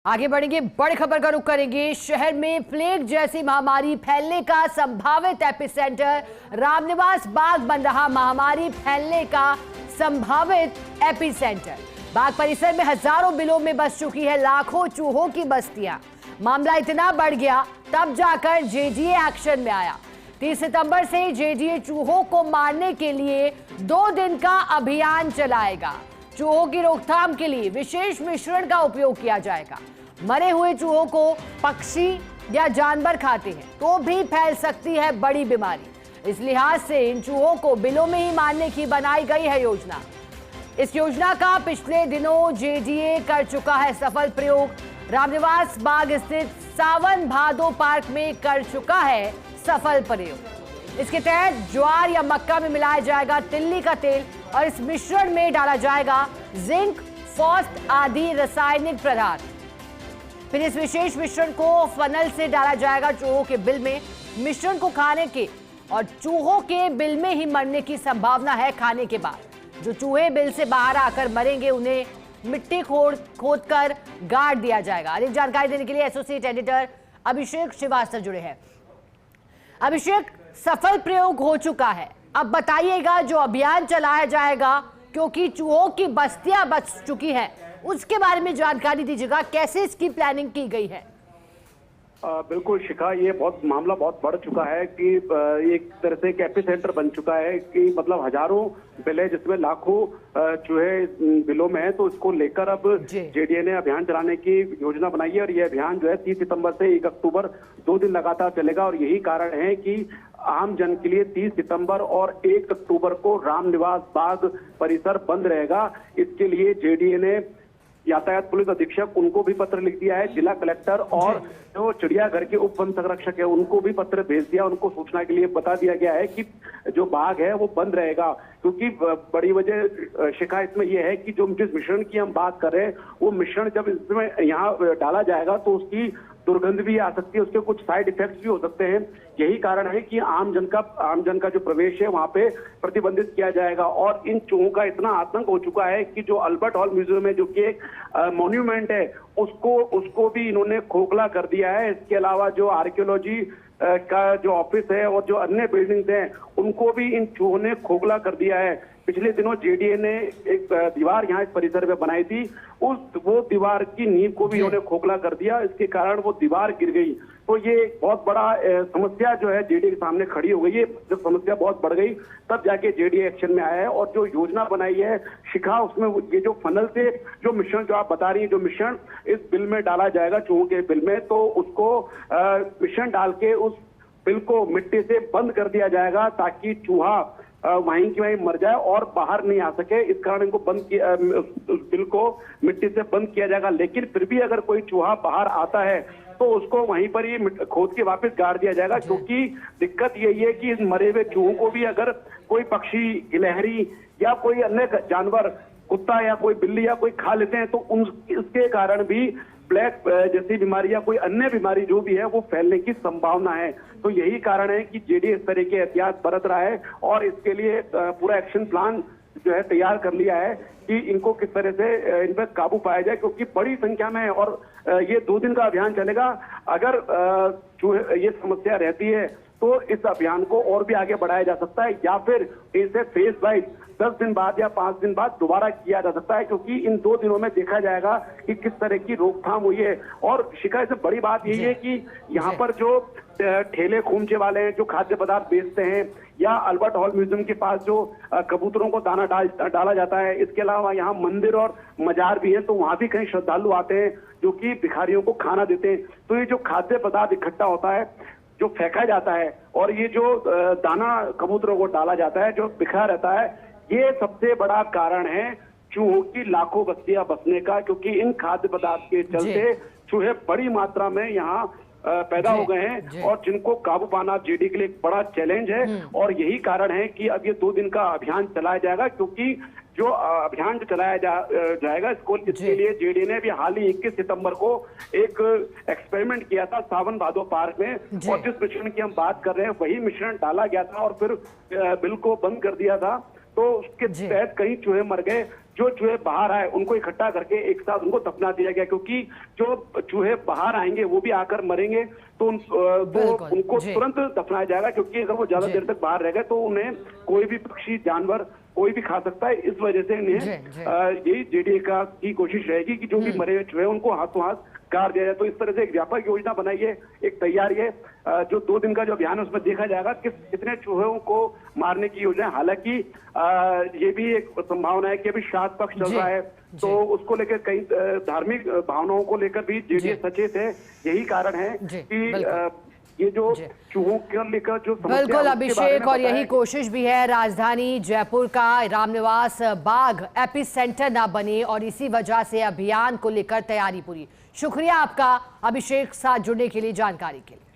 आगे बढ़ेंगे, बड़ी खबर का रुख करेंगे। शहर में प्लेग जैसी महामारी फैलने का संभावित एपिसेंटर रामनिवास बाग बन रहा। महामारी फैलने का संभावित एपिसेंटर बाग परिसर में हजारों बिलों में बस चुकी है लाखों चूहों की बस्तियां। मामला इतना बढ़ गया तब जाकर जेडीए एक्शन में आया। 30 सितंबर से जेडीए चूहों को मारने के लिए 2 दिन का अभियान चलाएगा। चूहों की रोकथाम के लिए विशेष मिश्रण का उपयोग किया जाएगा। मरे हुए चूहों को पक्षी या जानवर खाते हैं तो भी फैल सकती है बड़ी बीमारी। इस लिहाज से इन चूहों को बिलों में ही मारने की बनाई गई है योजना। इस योजना का पिछले दिनों जेडीए कर चुका है सफल प्रयोग। रामनिवास बाग स्थित सावन भादो पार्क में कर चुका है सफल प्रयोग। इसके तहत ज्वार या मक्का में मिलाया जाएगा तिल्ली का तेल और इस मिश्रण में डाला जाएगा जिंक, फॉस्फेट आदि रासायनिक पदार्थ। फिर इस विशेष मिश्रण को फनल से डाला जाएगा चूहों के बिल में। मिश्रण को खाने के और चूहों के बिल में ही मरने की संभावना है। खाने के बाद जो चूहे बिल से बाहर आकर मरेंगे उन्हें मिट्टी खोद कर गाड़ दिया जाएगा। अधिक जानकारी देने के लिए एसोसिएट एडिटर अभिषेक श्रीवास्तव जुड़े हैं। अभिषेक, सफल प्रयोग हो चुका है, अब बताइएगा जो अभियान चलाया जाएगा, क्योंकि चूहों की बस्तियां बच चुकी हैं, उसके बारे में जानकारी दीजिएगा। कैसे इसकी प्लानिंग की गई है? बिल्कुल शिखा, ये मामला बहुत बढ़ चुका है कि एक तरह से एक एपिसेंटर बन चुका है कि मतलब हजारों बिलें जिसमें लाखों चूहे बिलों में है। तो इसको लेकर अब जेडीए ने अभियान चलाने की योजना बनाई है और ये अभियान जो है 30 सितंबर से 1 अक्टूबर 2 दिन लगातार चलेगा। और यही कारण है कि आम जन के लिए 30 सितंबर और 1 अक्टूबर को रामनिवास बाग परिसर बंद रहेगा। इसके लिए जेडीए ने यातायात पुलिस अधीक्षक उनको भी पत्र लिख दिया है, जिला कलेक्टर और जो चिड़ियाघर के उप वन संरक्षक है उनको भी पत्र भेज दिया। उनको सूचना के लिए बता दिया गया है कि जो बाग है वो बंद रहेगा। क्योंकि बड़ी वजह शिकायत इसमें यह है कि जो जिस मिश्रण की हम बात कर रहे हैं वो मिश्रण जब इसमें यहाँ डाला जाएगा तो उसकी दुर्गंध भी आ सकती है, उसके कुछ साइड इफेक्ट्स भी हो सकते हैं। यही कारण है कि आम जन का जो प्रवेश है वहां पे प्रतिबंधित किया जाएगा। और इन चूहों का इतना आतंक हो चुका है कि जो अल्बर्ट हॉल म्यूजियम में जो कि एक मॉन्यूमेंट है उसको भी इन्होंने खोखला कर दिया है। इसके अलावा जो आर्कियोलॉजी का जो ऑफिस है और जो अन्य बिल्डिंग्स हैं उनको भी इन चूहों ने खोखला कर दिया है। पिछले दिनों जेडीए ने एक दीवार यहाँ इस परिसर में बनाई थी, वो दीवार की नींव को भी इन्होंने खोखला कर दिया। इसके कारण वो दीवार गिर गई। तो ये बहुत बड़ा समस्या जो है जेडीए के सामने खड़ी हो गई है। जब समस्या बहुत बढ़ गई तब जाके जेडीए एक्शन में आया है और जो योजना बनाई है शिखा, उसमें ये जो फनल से जो मिश्रण जो आप बता रही है, जो मिश्रण इस बिल में डाला जाएगा चूहों के बिल में, तो उसको मिश्रण डाल के उस बिल को मिट्टी से बंद कर दिया जाएगा ताकि चूहा वहीं की वहीं मर जाए और बाहर नहीं आ सके। इस कारण इनको बंद किया, उस बिल को मिट्टी से बंद किया जाएगा। लेकिन फिर भी अगर कोई चूहा बाहर आता है तो उसको वहीं पर ही खोद के वापस गाड़ दिया जाएगा। क्योंकि दिक्कत यही है कि इन मरे हुए चूहों को भी अगर कोई पक्षी, गिलहरी या कोई अन्य जानवर, कुत्ता या कोई बिल्ली या कोई खा लेते हैं तो उसके कारण भी ब्लैक जैसी बीमारी या कोई अन्य बीमारी जो भी है वो फैलने की संभावना है। तो यही कारण है कि जेडीए इस तरह के एहतियात बरत रहा है और इसके लिए पूरा एक्शन प्लान जो है तैयार कर लिया है कि इनको किस तरह से इन पर काबू पाया जाए। क्योंकि बड़ी संख्या में और ये 2 दिन का अभियान चलेगा। अगर ये समस्या रहती है तो इस अभियान को और भी आगे बढ़ाया जा सकता है या फिर इसे फेज वाइज 10 दिन बाद या 5 दिन बाद दोबारा किया जा सकता है। क्योंकि इन 2 दिनों में देखा जाएगा कि किस तरह की रोकथाम हुई है। और शिकायत से बड़ी बात यही है कि यहाँ पर जो ठेले खूमचे वाले हैं, जो खाद्य पदार्थ बेचते हैं, या अल्बर्ट हॉल म्यूजियम के पास जो कबूतरों को दाना डाला जाता है, इसके अलावा यहाँ मंदिर और मजार भी है, तो वहां भी कई श्रद्धालु आते हैं जो कि भिखारियों को खाना देते हैं। तो ये जो खाद्य पदार्थ इकट्ठा होता है, जो फेंका जाता है और ये जो दाना कबूतरों को डाला जाता है, जो बिखरा रहता है, ये सबसे बड़ा कारण है चूहों की लाखों बस्तियां बसने का। क्योंकि इन खाद्य पदार्थ के चलते चूहे बड़ी मात्रा में यहाँ पैदा हो गए हैं और जिनको काबू पाना जेडीए के लिए एक बड़ा चैलेंज है। और यही कारण है कि अब ये 2 दिन का अभियान चलाया जाएगा। क्योंकि जो अभियान जो चलाया जाएगा इसके लिए जेडीए ने भी हाल ही 21 सितंबर को एक एक्सपेरिमेंट किया था सावन भादो पार्क में। और जिस मिश्रण की हम बात कर रहे हैं वही मिश्रण डाला गया था और फिर बिल को बंद कर दिया था। तो उसके तहत कई चूहे मर गए। जो चूहे बाहर आए उनको इकट्ठा करके एक साथ उनको दफना दिया गया, क्योंकि जो चूहे बाहर आएंगे वो भी आकर मरेंगे तो उनको तुरंत दफनाया जाएगा, क्योंकि अगर वो ज्यादा देर तक बाहर रह गए तो उन्हें कोई भी पक्षी जानवर कोई भी खा सकता है। इस वजह से इन्हें यही जेडीए की कोशिश रहेगी कि जो भी मरे हुए चूहे उनको हाथों हाथ काट दिया जाए। तो इस तरह से एक व्यापक योजना बनाई है, एक तैयारी है। जो 2 दिन का जो अभियान है उसमें देखा जाएगा कितने चूहों को मारने की योजना है। हालांकि ये भी एक संभावना है कि अभी श्राद्ध पक्ष चल रहा है, तो उसको लेकर कई धार्मिक भावनाओं को लेकर भी जेडीए सचेत है। यही कारण है कि ये जो चूहों को लेकर जो बिल्कुल अभिषेक, और यही कोशिश भी है राजधानी जयपुर का रामनिवास बाग एपी सेंटर ना बने, और इसी वजह से अभियान को लेकर तैयारी पूरी। शुक्रिया आपका अभिषेक, साथ जुड़ने के लिए, जानकारी के लिए।